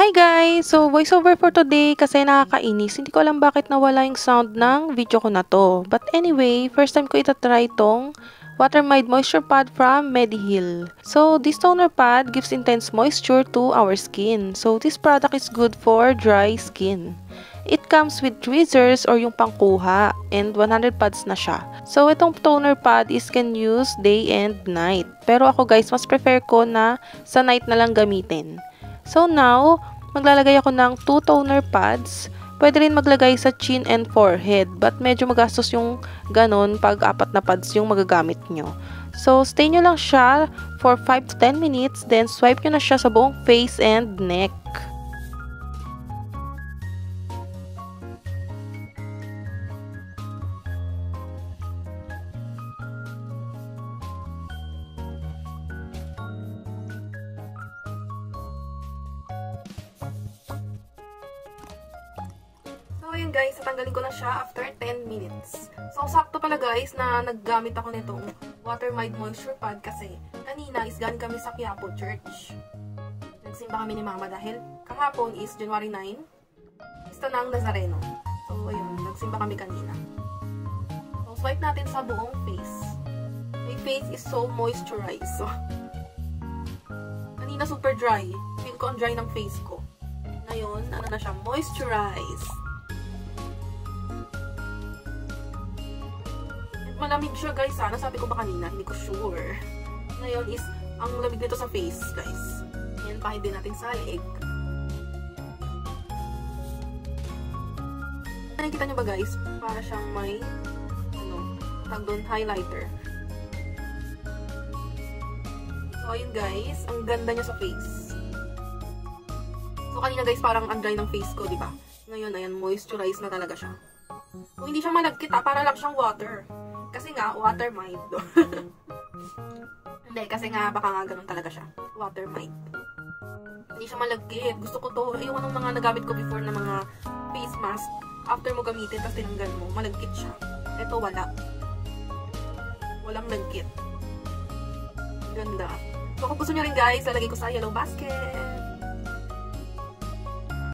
Hi guys! So, voiceover for today kasi nakakainis. Hindi ko alam bakit nawala yung sound ng video ko na to. But anyway, first time ko itatry itong Water Made Moisture Pad from Mediheal. So, this toner pad gives intense moisture to our skin. So, this product is good for dry skin. It comes with tweezers or yung pangkuha and 100 pads na siya. So, itong toner pad is can use day and night. Pero ako guys, mas prefer ko na sa night na lang gamitin. So now, maglalagay ako ng 2 toner pads. Pwede rin maglagay sa chin and forehead. But medyo magastos yung ganon pag 4 na pads yung magagamit nyo. So, stay nyo lang siya for 5 to 10 minutes. Then, swipe nyo na siya sa buong face and neck. So, ayun guys, tatanggalin ko na siya after 10 minutes. So, sakto pala guys na naggamit ako nitong Water Made Moisture Pad kasi kanina is galing kami sa Quiapo Church. Nagsimba kami ni Mama dahil kahapon is January 9, Pista ng Nazareno. So, ayun, nagsimba kami kanina. So, swipe natin sa buong face. My face is so moisturized. So, kanina super dry. Feel ko ang dry ng face ko. Ngayon, ano na siya, moisturized. Malamig siya guys, sana sabi ko ba kanina, hindi ko sure. Ngayon is, ang lamig nito sa face guys. Yan, pahid din natin sa leeg. Nakikita nyo ba guys, para siyang may, tag doon, highlighter. So ayun guys, ang ganda niya sa face. So kanina guys, parang ang dry ng face ko, diba? Ngayon, ayan, moisturize na talaga siya. Kung hindi siya malagkit, para lang siyang water. Kasi nga, water made. Hindi, kasi nga, baka nga ganun talaga siya. Water made. Hindi siya malagkit. Gusto ko to. Yung anong mga nagamit ko before na mga face mask. After mo gamitin, tapos tinanggal mo, malagkit siya. Ito, wala. Walang lagkit. Ganda. So, kung gusto nyo rin guys, lalagay ko sa yellow basket.